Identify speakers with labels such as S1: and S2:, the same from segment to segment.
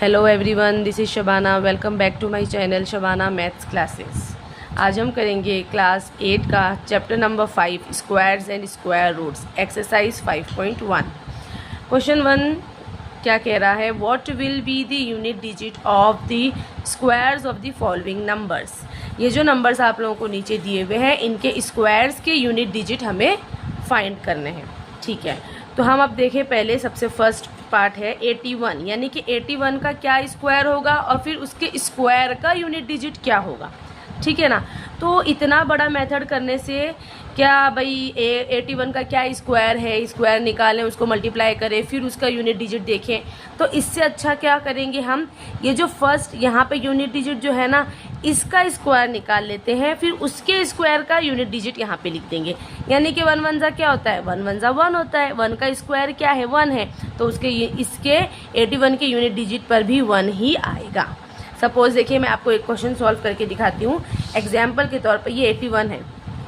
S1: Hello everyone, this is Shabana. Welcome back to my channel Shabana maths classes. आज हम करेंगे class 8 का chapter number 5 squares and square roots exercise 5.1। Question 1 क्या कह रहा है, what will be the unit digit of the squares of the following numbers. ये जो नंबर्स आप लोगों को नीचे दिए हुए हैं, इनके स्क्वायर्स के यूनिट डिजिट हमें फाइंड करने हैं। ठीक है, तो हम अब देखें, पहले सबसे फर्स्ट पार्ट है 81, यानी कि 81 का क्या स्क्वायर होगा और फिर उसके स्क्वायर का यूनिट डिजिट क्या होगा। ठीक है ना। तो इतना बड़ा मेथड करने से क्या भाई 81 का क्या स्क्वायर है, स्क्वायर निकालें, उसको मल्टीप्लाई करें, फिर उसका यूनिट डिजिट देखें। तो इससे अच्छा क्या करेंगे हम, ये जो फर्स्ट यहाँ पे यूनिट डिजिट जो है ना, इसका स्क्वायर निकाल लेते हैं, फिर उसके स्क्वायर का यूनिट डिजिट यहाँ पे लिख देंगे। यानी कि 1 1 जा क्या होता है, 1 1 जा 1 होता है, 1 का स्क्वायर क्या है, 1 है, तो इसके 81 के यूनिट डिजिट पर भी 1 ही आएगा। सपोज देखिए, मैं आपको एक क्वेश्चन सॉल्व करके दिखाती हूँ एग्जाम्पल के तौर पर। ये 81 है,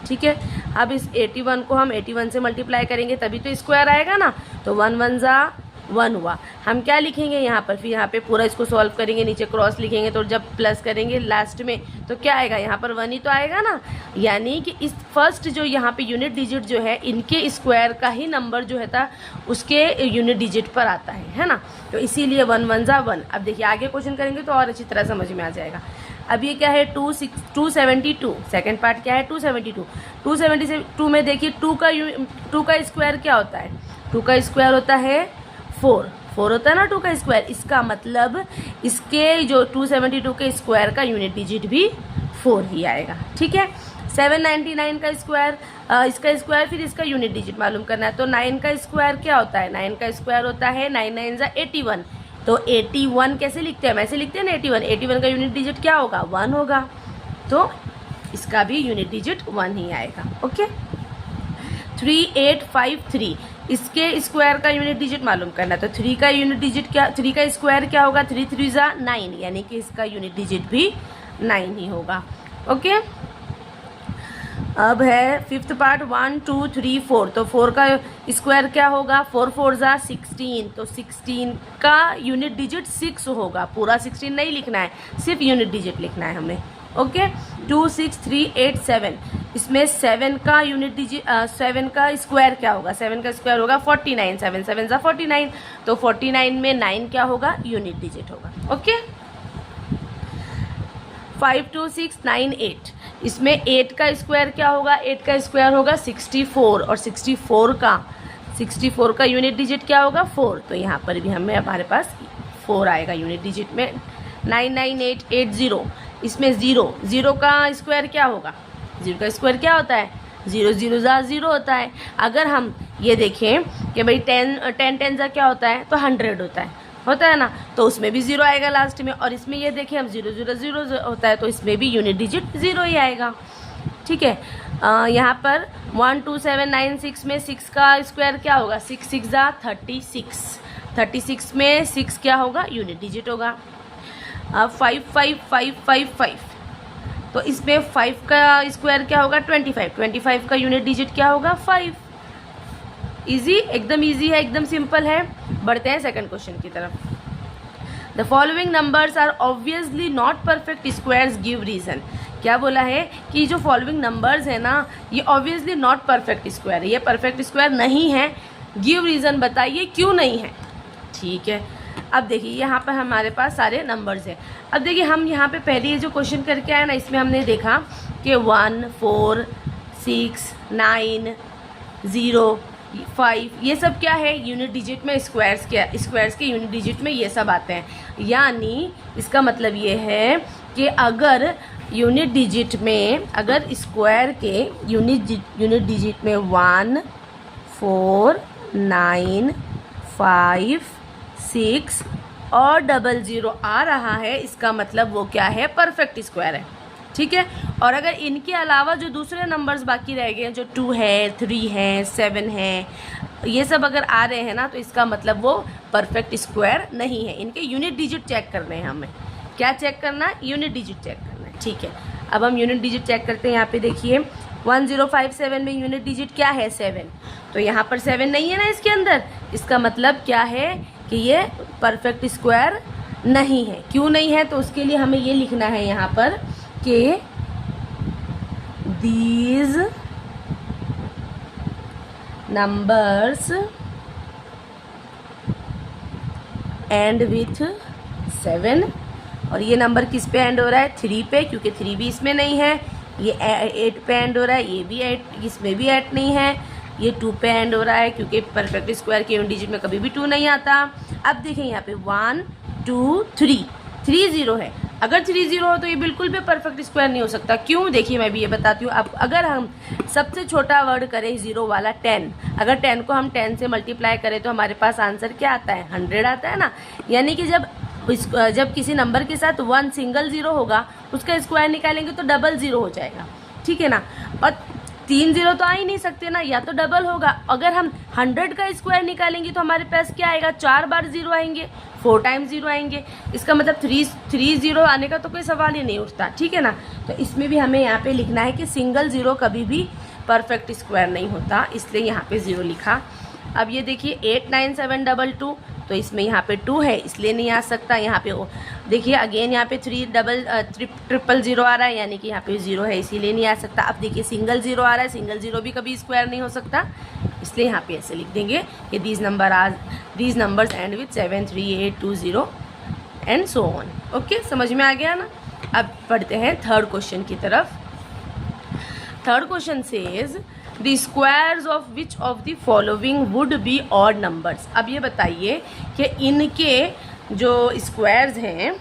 S1: ठीक है। अब इस 81 को हम 81 से मल्टीप्लाई करेंगे तभी तो स्क्वायर आएगा ना। तो 1 1 जा 1 हुआ। हम क्या लिखेंगे यहाँ पर, फिर यहाँ पे पूरा इसको सॉल्व करेंगे, नीचे क्रॉस लिखेंगे, तो जब प्लस करेंगे लास्ट में तो क्या आएगा, यहाँ पर 1 ही तो आएगा ना। यानी कि इस फर्स्ट जो यहाँ पे यूनिट डिजिट जो है, इनके स्क्वायर का ही नंबर जो है था उसके यूनिट डिजिट पर आता है ना। तो इसीलिए 1 1 जा 1। अब देखिए आगे क्वेश्चन करेंगे तो और अच्छी तरह समझ में आ जाएगा। अब ये क्या है, 272। सेकंड पार्ट क्या है, 272। 272 में देखिए 2 का स्क्वायर क्या होता है, 2 का स्क्वायर होता है 4 होता है ना 2 का स्क्वायर। इसका मतलब इसके जो 272 के स्क्वायर का यूनिट डिजिट भी 4 ही आएगा। ठीक है। 799 का स्क्वायर, इसका स्क्वायर, फिर इसका यूनिट डिजिट मालूम करना है। तो 9 का स्क्वायर क्या होता है, 9 का स्क्वायर होता है 9 9 जा 81। तो 81 कैसे लिखते हैं, वैसे लिखते हैं ना 81 का यूनिट डिजिट क्या होगा, 1 होगा। तो इसका भी यूनिट डिजिट 1 ही आएगा। ओके। 3853, इसके स्क्वायर का यूनिट डिजिट मालूम करना है। तो 3 का यूनिट डिजिट क्या, 3 का स्क्वायर क्या होगा, 3 3 जा 9, यानी कि इसका यूनिट डिजिट भी 9 ही होगा। ओके। अब है फिफ्थ पार्ट 1 2 3 4। तो 4 का स्क्वायर क्या होगा, 4 4 जा 16। तो 16 का यूनिट डिजिट 6 होगा। पूरा 16 नहीं लिखना है, सिर्फ यूनिट डिजिट लिखना है हमें। ओके। 26387, इसमें 7 का यूनिट डिजिट 7 का स्क्वायर क्या होगा, 7 का स्क्वायर होगा 49। 7 7 जा 49। तो 49 में 9 क्या होगा, यूनिट डिजिट होगा। ओके। 52698, इसमें 8 का स्क्वायर क्या होगा, 8 का स्क्वायर होगा 64। और 64 का यूनिट डिजिट क्या होगा, 4। तो यहाँ पर भी हमारे पास 4 आएगा यूनिट डिजिट में। 99880, इसमें 0 का स्क्वायर क्या होगा, 0 का स्क्वायर क्या होता है, 0 0 जा 0 होता है। अगर हम ये देखें कि भाई 10 10 जा क्या होता है, तो 100 होता है ना, तो उसमें भी 0 आएगा लास्ट में। और इसमें ये देखिए हम 0 0 0 होता है, तो इसमें भी यूनिट डिजिट 0 ही आएगा। ठीक है। यहाँ पर 12796 में 6 का स्क्वायर क्या होगा, 6 6 जा 36। 36 में 6 क्या होगा, यूनिट डिजिट होगा। 55555, तो इसमें 5 का स्क्वायर क्या होगा, 25 का यूनिट डिजिट क्या होगा, 5। इजी, एकदम इजी है, एकदम सिंपल है। बढ़ते हैं सेकंड क्वेश्चन की तरफ। The following numbers are obviously not perfect squares, give reason. क्या बोला है कि जो फॉलोइंग नंबर्स है ना, ये ऑब्वियसली नॉट परफेक्ट स्क्वायर है, ये परफेक्ट स्क्वायर नहीं है। गिव रीजन, बताइए क्यों नहीं है। ठीक है। अब देखिए यहाँ पर हमारे पास सारे नंबर्स हैं। अब देखिए हम यहाँ पे पहले ये जो क्वेश्चन करके आए ना, इसमें हमने देखा कि 1 4 6 9 0 5, ये सब क्या है, यूनिट डिजिट में स्क्वायर्स के यूनिट डिजिट में ये सब आते हैं। यानी इसका मतलब ये है कि अगर यूनिट डिजिट में, अगर स्क्वायर के यूनिट डिजिट में 1 4 9 5 6 और 00 आ रहा है, इसका मतलब वो क्या है, परफेक्ट स्क्वायर है। ठीक है। और अगर इनके अलावा जो दूसरे नंबर्स बाकी रह गए हैं, जो 2 है 3 है 7 है, ये सब अगर आ रहे हैं ना, तो इसका मतलब वो परफेक्ट स्क्वायर नहीं है। इनके यूनिट डिजिट चेक करने हैं हमें। क्या चेक करना है, यूनिट डिजिट चेक करना है। ठीक है। अब हम यूनिट डिजिट चेक करते हैं। यहाँ पे देखिए 1057 में यूनिट डिजिट क्या है, 7। तो यहाँ पर 7 नहीं है ना इसके अंदर, इसका मतलब क्या है कि ये परफेक्ट स्क्वायर नहीं है। क्यों नहीं है? तो उसके लिए हमें ये लिखना है यहाँ पर कि these numbers end with 7 और ये नंबर किस पे एंड हो रहा है? 3 पे, क्योंकि 3 भी इसमें नहीं है। ये 8 पे एंड हो रहा है, ये भी 8, इसमें भी 8 नहीं है। ये 2 पे एंड हो रहा है क्योंकि परफेक्ट स्क्वायर के यूनिट डिजिट में कभी भी 2 नहीं आता। अब देखें यहाँ पे 1 2 3 3 0 है। अगर 3 0 हो तो ये बिल्कुल भी परफेक्ट स्क्वायर नहीं हो सकता। क्यों? देखिए मैं भी ये बताती हूँ। अब अगर हम सबसे छोटा वर्ड करें 0 वाला 10, अगर 10 को हम 10 से मल्टीप्लाई करें तो हमारे पास आंसर क्या आता है? 100 आता है ना। यानी कि जब किसी नंबर के साथ 1 सिंगल 0 होगा, उसका स्क्वायर निकालेंगे तो डबल 0 हो जाएगा, ठीक है ना। और 3 0 तो आ ही नहीं सकते ना, या तो डबल होगा। अगर हम 100 का स्क्वायर निकालेंगे तो हमारे पास क्या आएगा? 4 बार 0 आएंगे, 4 टाइम्स 0 आएंगे। इसका मतलब 3 0 आने का तो कोई सवाल ही नहीं उठता, ठीक है ना। तो इसमें भी हमें यहाँ पे लिखना है कि सिंगल 0 कभी भी परफेक्ट स्क्वायर नहीं होता, इसलिए यहाँ पे 0 लिखा। अब ये देखिए 89722, तो इसमें यहाँ पे 2 है इसलिए नहीं आ सकता। यहाँ पे देखिए अगेन यहाँ पे 300 आ रहा है, यानी कि यहाँ पे 0 है इसीलिए नहीं आ सकता। अब देखिए सिंगल 0 आ रहा है, सिंगल 0 भी कभी स्क्वायर नहीं हो सकता, इसलिए यहाँ पे ऐसे लिख देंगे कि these numbers and with 7 3 8 2 0 and so on. Okay, समझ में आ गया ना। अब पढ़ते हैं थर्ड क्वेश्चन की तरफ। Third question says the squares of which of the following would be odd numbers. अब ये बताइए कि इनके जो स्क्वायर्स हैं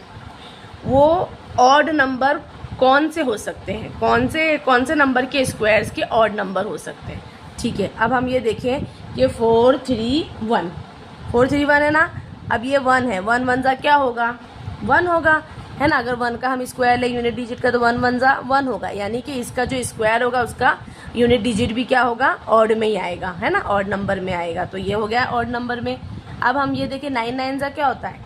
S1: वो ऑड नंबर कौन से हो सकते हैं, कौन से नंबर के स्क्वायर्स के ऑड नंबर हो सकते हैं। ठीक है, अब हम ये देखें कि 4 3 1 है ना। अब ये 1 है, 1 1 जा क्या होगा? 1 होगा, है ना। अगर 1 का हम स्क्वायर ले यूनिट डिजिट का तो 1 1 जा 1 होगा, यानी कि इसका जो स्क्वायर होगा उसका यूनिट डिजिट भी क्या होगा? ऑड में ही आएगा, है ना, ऑड नंबर में आएगा। तो ये हो गया ऑड नंबर में। अब हम ये देखें 9 9 जा क्या होता है?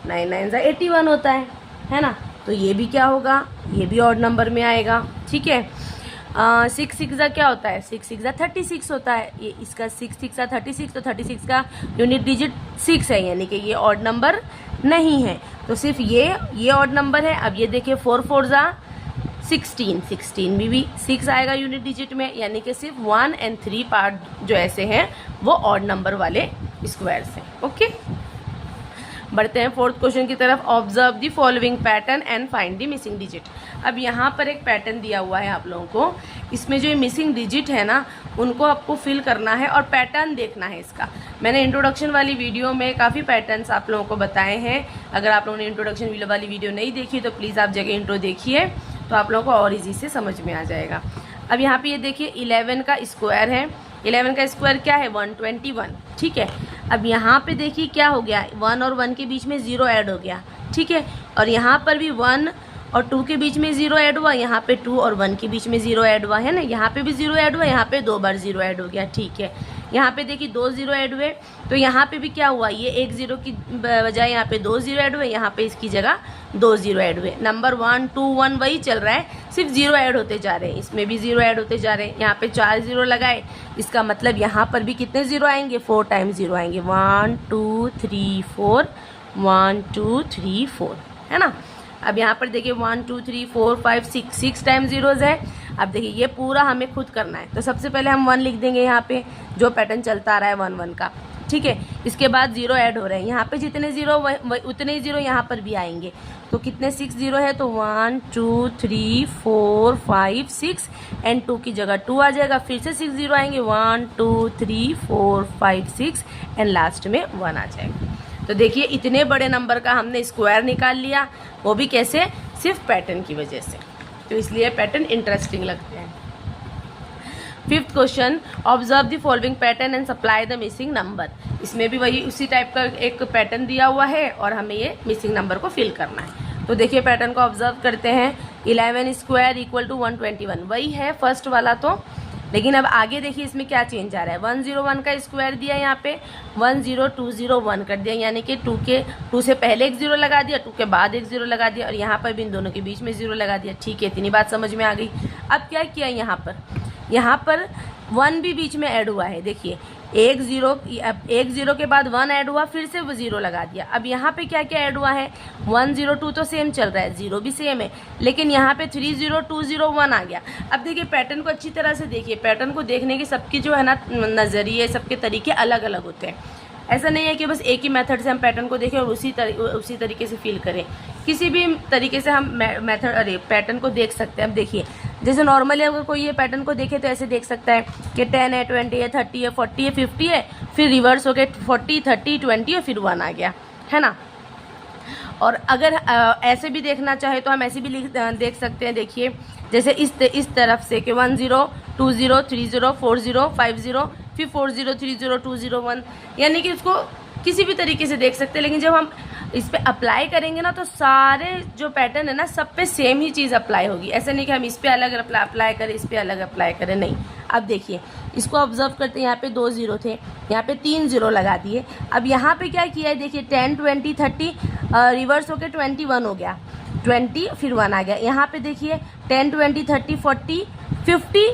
S1: 9 9 जा 81 होता है ना। तो ये भी क्या होगा? ये भी ऑड नंबर में आएगा, ठीक है। 6 6 जा क्या होता है? 6 6 जा 36 होता है। ये इसका 6 6 जा 36, तो 36 का यूनिट डिजिट 6 है, यानी कि ये ऑड नंबर नहीं है। तो सिर्फ ये ऑड नंबर है। अब ये देखिए 4 4 जा 16 में भी 6 आएगा यूनिट डिजिट में, यानी कि सिर्फ 1 और 3 पार्ट जो ऐसे हैं वो ऑड नंबर वाले स्क्वायर्स हैं। ओके, बढ़ते हैं फोर्थ क्वेश्चन की तरफ। Observe the following pattern and find the missing digit. अब यहाँ पर एक पैटर्न दिया हुआ है आप लोगों को, इसमें जो मिसिंग डिजिट है ना उनको आपको फिल करना है और पैटर्न देखना है इसका। मैंने इंट्रोडक्शन वाली वीडियो में काफ़ी पैटर्न्स आप लोगों को बताए हैं। अगर आप लोगों ने इंट्रोडक्शन वाली वीडियो नहीं देखी तो प्लीज़ आप जगह इंट्रो देखिए, तो आप लोगों को और इजी से समझ में आ जाएगा। अब यहाँ पे ये देखिए 11 का स्क्वायर है। 11 का स्क्वायर क्या है? 121, ठीक है। अब यहाँ पे देखिए क्या हो गया? 1 और 1 के बीच में 0 ऐड हो गया, ठीक है। और यहाँ पर भी 1 और 2 के बीच में 0 ऐड हुआ, यहाँ पे 2 और 1 के बीच में 0 ऐड हुआ, है ना। यहाँ पे भी 0 ऐड हुआ, यहाँ पे 2 बार 0 ऐड हो गया, ठीक है। यहाँ पे देखिए 2 0 ऐड हुए, तो यहाँ पे भी क्या हुआ? ये 1 0 की बजाय यहाँ पे 2 0 ऐड हुए, यहाँ पे इसकी जगह 2 0 ऐड हुए। नंबर 1 2 1 वही चल रहा है, सिर्फ 0 ऐड होते जा रहे हैं। इसमें भी 0 ऐड होते जा रहे हैं। यहाँ पे 4 0 लगाए, इसका मतलब यहाँ पर भी कितने 0 आएंगे? 4 टाइम्स 0 आएंगे। 1 2 3 4 1 2 3 4, है ना। अब यहाँ पर देखिए 1 2 3 4 5 6 टाइम्स जीरोज है। अब देखिए ये पूरा हमें खुद करना है, तो सबसे पहले हम 1 लिख देंगे यहाँ पे, जो पैटर्न चलता आ रहा है 1 1 का, ठीक है। इसके बाद 0 ऐड हो रहे हैं, यहाँ पे जितने 0 उतने ही 0 यहाँ पर भी आएंगे। तो कितने 6 0 है? तो 1 2 3 4 5 6 एंड 2 की जगह 2 आ जाएगा। फिर से 6 0 आएंगे, 1 2 3 4 5 6 एंड लास्ट में 1 आ जाएगा। तो देखिए इतने बड़े नंबर का हमने स्क्वायर निकाल लिया, वो भी कैसे? सिर्फ पैटर्न की वजह से। तो इसलिए पैटर्न इंटरेस्टिंग लगते हैं। Fifth question, observe the following pattern and supply the missing number. इसमें भी वही उसी टाइप का एक पैटर्न दिया हुआ है और हमें ये मिसिंग नंबर को फिल करना है। तो देखिए पैटर्न को ऑब्जर्व करते हैं। 11 स्क्वायर इक्वल टू 121, वही है फर्स्ट वाला तो, लेकिन अब आगे देखिए इसमें क्या चेंज आ रहा है। 101 का स्क्वायर दिया, यहाँ पे 10201 कर दिया, यानी कि 2 से पहले एक 0 लगा दिया, 2 के बाद एक 0 लगा दिया, और यहाँ पर भी इन दोनों के बीच में 0 लगा दिया, ठीक है। इतनी बात समझ में आ गई। अब क्या किया यहाँ पर 1 भी बीच में ऐड हुआ है। देखिए एक जीरो के बाद 1 ऐड हुआ, फिर से वो 0 लगा दिया। अब यहाँ पे क्या क्या ऐड हुआ है, 1 0 2 तो सेम चल रहा है, 0 भी सेम है, लेकिन यहाँ पे 3 0 2 0 1 आ गया। अब देखिए पैटर्न को अच्छी तरह से देखिए, पैटर्न को देखने के सबकी जो है ना नज़रिए, सबके तरीके अलग अलग होते हैं। ऐसा नहीं है कि बस एक ही मेथड से हम पैटर्न को देखें और उसी तरीके से फील करें। किसी भी तरीके से हम पैटर्न को देख सकते हैं। अब देखिए जैसे नॉर्मली अगर कोई ये पैटर्न को देखे तो ऐसे देख सकता है कि 10 है, 20 है, 30 है, 40 है, 50 है, फिर रिवर्स हो गए 40 30 20 और फिर 1 आ गया, है ना। और अगर ऐसे भी देखना चाहे तो हम ऐसे भी देख सकते हैं। देखिए जैसे इस तरफ से कि 1 0 2 0 3 0 4 0 5 0 फिर 4 0 3 0 2 0 1, यानी कि उसको किसी भी तरीके से देख सकते हैं। लेकिन जब हम इस पे अप्लाई करेंगे ना तो सारे जो पैटर्न है ना सब पे सेम ही चीज़ अप्लाई होगी। ऐसा नहीं कि हम इस पे अलग अप्लाई करें, इस पे अलग अप्लाई करें, नहीं। अब देखिए इसको ऑब्जर्व करते हैं, यहाँ पे 2 0 थे, यहाँ पे 3 0 लगा दिए। अब यहाँ पे क्या किया है, देखिए 10 20 30 रिवर्स होकर 21 हो गया, 20 फिर 1 आ गया। यहाँ पे देखिए 10 20 30 40 50,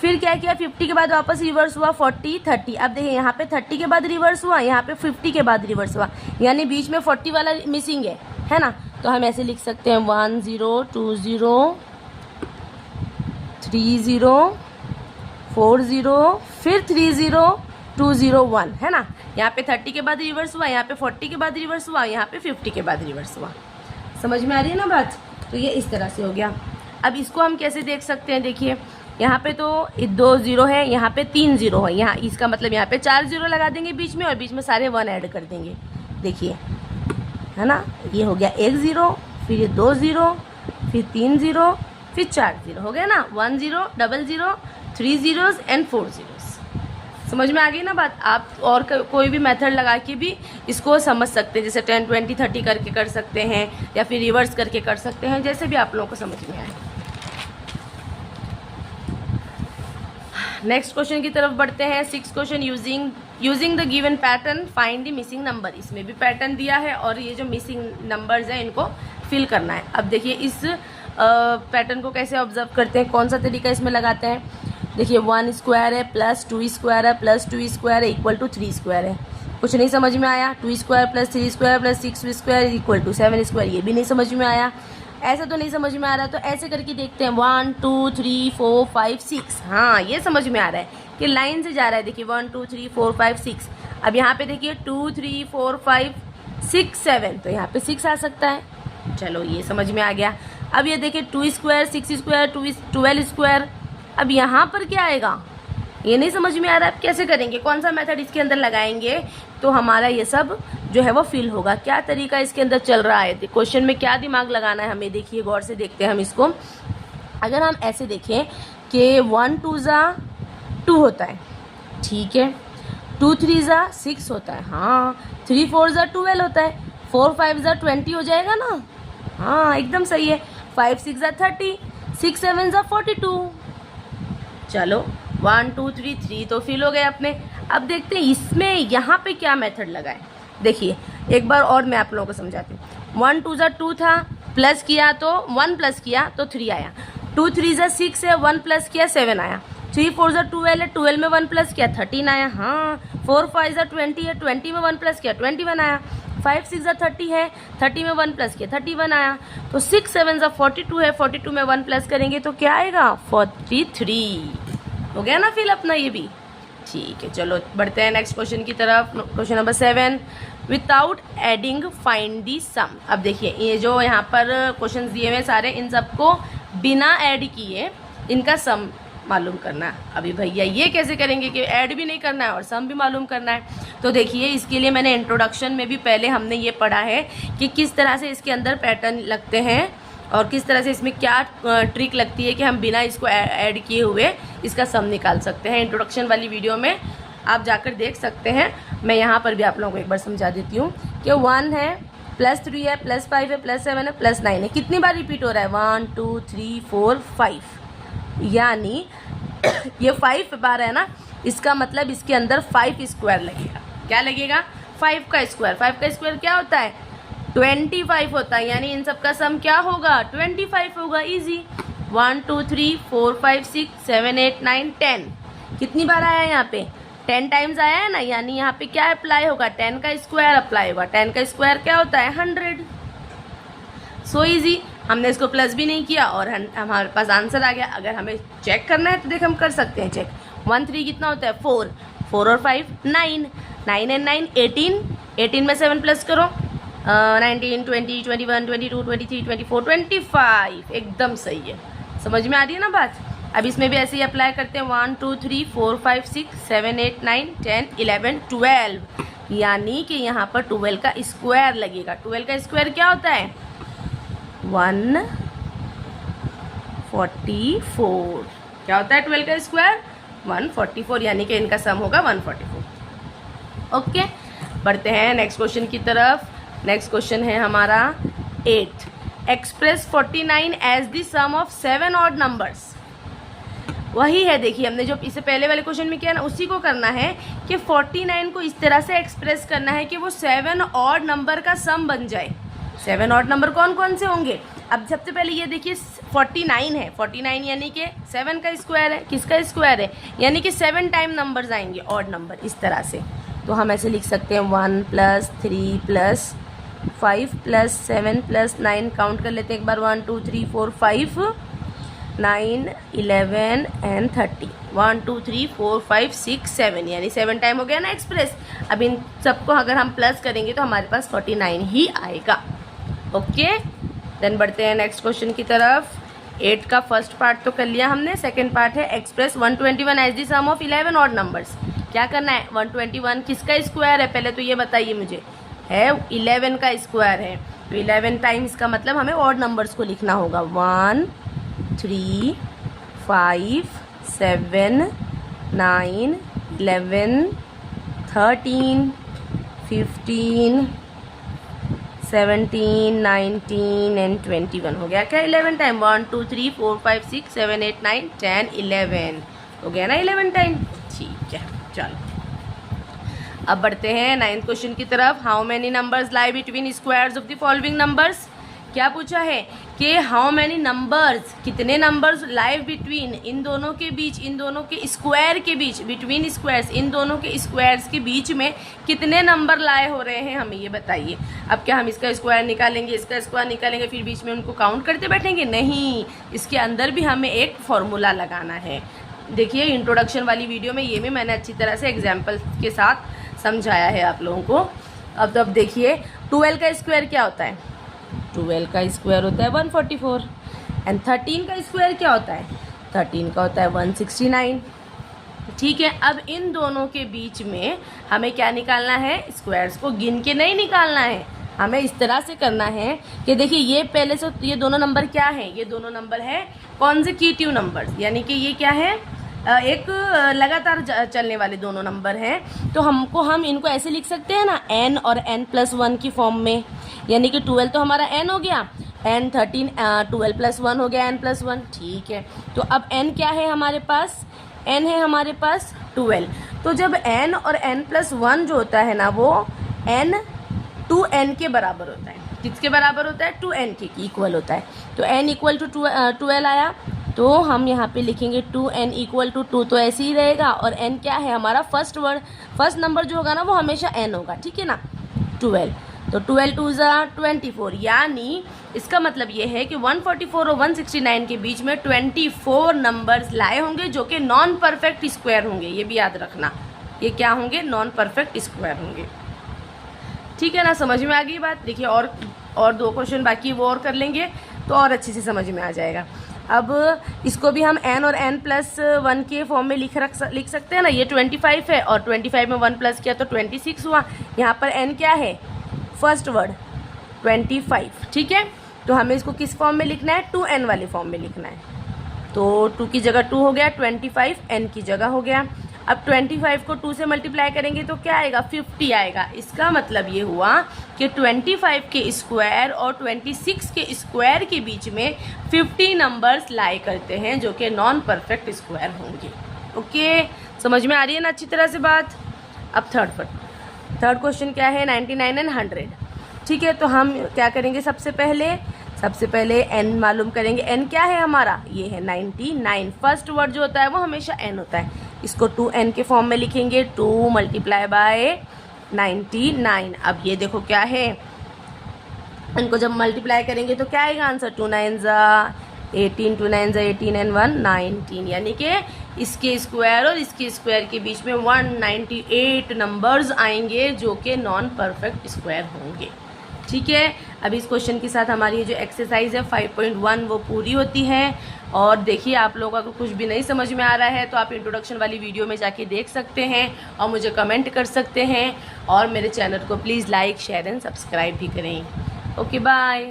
S1: फिर क्या किया 50 के बाद वापस रिवर्स हुआ 40 30। अब देखिए यहाँ पे 30 के बाद रिवर्स हुआ, यहाँ पे 50 के बाद रिवर्स हुआ, यानी बीच में 40 वाला मिसिंग है ना। तो हम ऐसे लिख सकते हैं 1 0 2 0 3 0 4 0 फिर 3 0 2 0 1, है ना। यहाँ पे 30 के बाद रिवर्स हुआ, यहाँ पे 40 के बाद रिवर्स हुआ, यहाँ पे 50 के बाद रिवर्स हुआ। समझ में आ रही है ना बात। तो ये इस तरह से हो गया। अब इसको हम कैसे देख सकते हैं, देखिए यहाँ पे तो 2 0 है, यहाँ पे 3 0 है, यहाँ इसका मतलब यहाँ पे 4 0 लगा देंगे बीच में और बीच में सारे 1 ऐड कर देंगे। देखिए है ना, ये हो गया 1 0, फिर ये 2 0, फिर 3 0, फिर 4 0 हो गया ना। 1 0 0 0 3 zeros एंड 4 zeros। समझ में आ गई ना बात। आप और कोई भी मेथड लगा के भी इसको समझ सकते हैं, जैसे 10 20 30 करके कर सकते हैं या फिर रिवर्स करके कर सकते हैं, जैसे भी आप लोगों को समझ में आए। नेक्स्ट क्वेश्चन की तरफ बढ़ते हैं। 6 question, using the given pattern find the missing number. इसमें भी पैटर्न दिया है और ये जो मिसिंग नंबर्स हैं इनको फिल करना है। अब देखिए इस पैटर्न को कैसे ऑब्जर्व करते हैं, कौन सा तरीका इसमें लगाते हैं। देखिए 1 स्क्वायर है प्लस 2 स्क्वायर है प्लस 2 स्क्वायर है इक्वल टू 3 स्क्वायर है। कुछ नहीं समझ में आया। 2 square plus 3 square plus 6 square equal to 7 square, ये भी नहीं समझ में आया। ऐसा तो नहीं समझ में आ रहा, तो ऐसे करके देखते हैं 1 2 3 4 5 6। हाँ ये समझ में आ रहा है कि लाइन से जा रहा है। देखिए 1 2 3 4 5 6। अब यहाँ पे देखिए 2 3 4 5 6 7, तो यहाँ पे 6 आ सकता है। चलो ये समझ में आ गया। अब ये देखिए 2 स्क्वायर 6 स्क्वायर 12 स्क्वायर, अब यहाँ पर क्या आएगा ये नहीं समझ में आ रहा है। अब कैसे करेंगे, कौन सा मेथड इसके अंदर लगाएंगे तो हमारा ये सब जो है वो फिल होगा। क्या तरीका इसके अंदर चल रहा है, क्वेश्चन में क्या दिमाग लगाना है हमें, देखिए गौर से देखते हैं हम इसको। अगर हम ऐसे देखें कि 1 2 ज़ा 2 होता है, ठीक है, 2 3 ज़ा 6 होता है, हाँ, 3 4 ज़ा 12 होता है, 4 5 ज़ा 20 हो जाएगा ना, हाँ एकदम सही है। 5 6 ज़ा 30, 6 7 ज़ा 42। चलो 1 2 3 3 तो फिल हो गए अपने। अब देखते हैं इसमें यहाँ पे क्या मेथड लगाए। देखिए एक बार और मैं आप लोगों को समझाती हूँ। 1 2 ज़ा 2 था, प्लस किया तो 1 प्लस किया तो 3 आया। 2 3 ज़ा 6 है, 1 प्लस किया 7 आया। 3 4 ज़ा 12 है, 12 में 1 प्लस किया 13 आया। हाँ 4 5 ज़ा 20 है, 20 में 1 प्लस किया 21 आया। 5 6 ज़ा 30 है, 30 में 1 प्लस किया 31 आया। तो 6 7 ज़ा 42 है, 42 में 1 प्लस करेंगे तो क्या आएगा 43। हो गया ना फिल अपना ये भी, ठीक है। चलो बढ़ते हैं नेक्स्ट क्वेश्चन की तरफ। Question number 7, without adding find the sum. अब देखिए ये जो यहाँ पर क्वेश्चन दिए हुए सारे, इन सबको बिना ऐड किए इनका सम मालूम करना है। अभी भैया ये कैसे करेंगे कि ऐड भी नहीं करना है और सम भी मालूम करना है। तो देखिए इसके लिए मैंने इंट्रोडक्शन में भी पहले हमने ये पढ़ा है कि किस तरह से इसके अंदर पैटर्न लगते हैं और किस तरह से इसमें क्या ट्रिक लगती है कि हम बिना इसको ऐड किए हुए इसका सम निकाल सकते हैं। इंट्रोडक्शन वाली वीडियो में आप जाकर देख सकते हैं। मैं यहाँ पर भी आप लोगों को एक बार समझा देती हूँ कि 1 है प्लस 3 है प्लस 5 है प्लस 7 है प्लस 9 है। कितनी बार रिपीट हो रहा है, 1 2 3 4 5, यानी ये 5 बार है ना, इसका मतलब इसके अंदर 5 स्क्वायर लगेगा। क्या लगेगा, 5 का स्क्वायर। 5 का स्क्वायर क्या होता है, 25 होता है, यानी इन सब का सम क्या होगा 25 होगा। इजी। 1 2 3 4 5 6 7 8 9 10, कितनी बार आया यहाँ पे 10 टाइम्स आया है ना, यानी यहाँ पे क्या अप्लाई होगा, 10 का स्क्वायर अप्लाई होगा। 10 का स्क्वायर क्या होता है, 100। सो इजी, हमने इसको प्लस भी नहीं किया और हमारे पास आंसर आ गया। अगर हमें चेक करना है तो देख हम कर सकते हैं चेक। 1 3 कितना होता है, 4, 4 और 5 9, 9 एंड 9 18, 18 में 7 प्लस करो, 19 20 21 22 23 24 25, एकदम सही है। समझ में आ रही है ना बात। अब इसमें भी ऐसे ही अप्लाई करते हैं, 1 2 3 4 5 6 7 8 9 10 11 12, यानी कि यहाँ पर 12 का स्क्वायर लगेगा। 12 का स्क्वायर क्या होता है, 144। क्या होता है 12 का स्क्वायर, 144, यानी कि इनका सम होगा 144। ओके, बढ़ते हैं नेक्स्ट क्वेश्चन की तरफ। नेक्स्ट क्वेश्चन है हमारा 8, express 49 as the sum of 7 odd numbers. वही है, देखिए हमने जो इससे पहले वाले क्वेश्चन में किया ना, उसी को करना है कि 49 को इस तरह से एक्सप्रेस करना है कि वो 7 ऑड नंबर का सम बन जाए। 7 ऑड नंबर कौन कौन से होंगे। अब सबसे पहले ये देखिए 49 है, 49 यानी कि 7 का स्क्वायर है। किसका स्क्वायर है, यानी कि 7 टाइम नंबर्स आएंगे ऑड नंबर इस तरह से। तो हम ऐसे लिख सकते हैं 1 + 3 + 5 + 7 + 9, काउंट कर लेते हैं एक बार, 1 2 3 4 5 9 11 एंड 30, 1 2 3 4 5 6 7, यानी 7 टाइम हो गया ना एक्सप्रेस। अब इन सबको अगर हम प्लस करेंगे तो हमारे पास 49 ही आएगा। ओके, देन बढ़ते हैं नेक्स्ट क्वेश्चन की तरफ। 8 का फर्स्ट पार्ट तो कर लिया हमने, सेकंड पार्ट है express 121 as the sum of 11 odd numbers. क्या करना है, 121 किसका स्क्वायर है, पहले तो ये बताइए मुझे, है 11 का स्क्वायर है। तो 11 टाइम्स का मतलब हमें ऑड नंबर्स को लिखना होगा, 1 3 5 7 9 11 13 15 17 19 एंड 21 हो गया क्या 11 टाइम, 1 2 3 4 5 6 7 8 9 10 11 हो गया ना 11 टाइम। ठीक है, चलो अब बढ़ते हैं 9th क्वेश्चन की तरफ। How many numbers lie between squares of the following numbers. क्या पूछा है कि हाउ मैनी नंबर्स, कितने नंबर्स लाइव बिटवीन, इन दोनों के बीच, इन दोनों के स्क्वायर के बीच, बिटवीन स्क्वायर्स, इन दोनों के स्क्वायर्स के बीच में कितने नंबर लाए हो रहे हैं, हमें ये बताइए। अब क्या हम इसका स्क्वायर निकालेंगे, इसका स्क्वायर निकालेंगे, फिर बीच में उनको काउंट करते बैठेंगे, नहीं, इसके अंदर भी हमें एक फॉर्मूला लगाना है। देखिए इंट्रोडक्शन वाली वीडियो में ये भी मैंने अच्छी तरह से एग्जाम्पल के साथ समझाया है आप लोगों को। अब तो अब देखिए 12 का स्क्वायर क्या होता है, 12 का स्क्वायर होता है 144 एंड 13 का स्क्वायर क्या होता है, 13 का होता है 169। ठीक है, अब इन दोनों के बीच में हमें क्या निकालना है, स्क्वायर्स को गिन के नहीं निकालना है, हमें इस तरह से करना है कि देखिए ये पहले से ये दोनों नंबर क्या है, ये दोनों नंबर है कॉन्जिक्यूटिव नंबर्स, यानी कि ये क्या है, एक लगातार चलने वाले दोनों नंबर हैं। तो हम इनको ऐसे लिख सकते हैं ना, n और n+1 की फॉर्म में, यानी कि 12 तो हमारा n हो गया, n 13 12+1 हो गया n+1। ठीक है, तो अब n क्या है हमारे पास, n है हमारे पास 12। तो जब n और n+1 जो होता है ना, वो n 2n के बराबर होता है। किसके बराबर होता है, 2n के इक्वल होता है। तो n = 12 आया, तो हम यहाँ पे लिखेंगे 2n = 2, तो ऐसे ही रहेगा। और n क्या है हमारा, फर्स्ट नंबर जो होगा ना वो हमेशा n होगा, ठीक है ना, 12। तो 12 2 = 24, यानी इसका मतलब ये है कि 144 और 169 के बीच में 24 नंबर्स लाए होंगे जो कि नॉन परफेक्ट स्क्वायर होंगे। ये भी याद रखना, ये क्या होंगे, नॉन परफेक्ट स्क्वायर होंगे। ठीक है ना, समझ में आ गई बात। देखिए और 2 क्वेश्चन बाकी, वो और कर लेंगे तो और अच्छे से समझ में आ जाएगा। अब इसको भी हम n और n+1 के फॉर्म में लिख सकते हैं ना। ये 25 है और 25 में 1 प्लस किया तो 26 हुआ। यहाँ पर n क्या है, फर्स्ट वर्ड 25, ठीक है। तो हमें इसको किस फॉर्म में लिखना है, 2n वाले फॉर्म में लिखना है। तो 2 की जगह 2 हो गया, 25 n की जगह हो गया। अब 25 को 2 से मल्टीप्लाई करेंगे तो क्या आएगा, 50 आएगा। इसका मतलब ये हुआ कि 25 के स्क्वायर और 26 के स्क्वायर के बीच में 50 नंबर्स लाई करते हैं जो कि नॉन परफेक्ट स्क्वायर होंगे। ओके, समझ में आ रही है ना अच्छी तरह से बात। अब थर्ड क्वेश्चन क्या है, 99 एंड 100। ठीक है, तो हम क्या करेंगे, सबसे पहले n मालूम करेंगे। n क्या है हमारा, ये है 99। फर्स्ट वर्ड जो होता है वो हमेशा n होता है। इसको 2n के फॉर्म में लिखेंगे, 2 मल्टीप्लाई बाय 99। अब ये देखो क्या है, इनको जब मल्टीप्लाई करेंगे तो क्या आएगा आंसर, 2 9 ज़ा 18, 2 9 ज़ा 18 एंड 1 19, यानी कि इसके स्क्वायर और इसके स्क्वायर के बीच में 198 नंबर्स आएंगे जो कि नॉन परफेक्ट स्क्वायर होंगे। ठीक है, अब इस क्वेश्चन के साथ हमारी जो एक्सरसाइज है 5.1 वो पूरी होती है। और देखिए, आप लोगों को कुछ भी नहीं समझ में आ रहा है तो आप इंट्रोडक्शन वाली वीडियो में जाके देख सकते हैं और मुझे कमेंट कर सकते हैं, और मेरे चैनल को please like share and subscribe भी करें। Okay bye.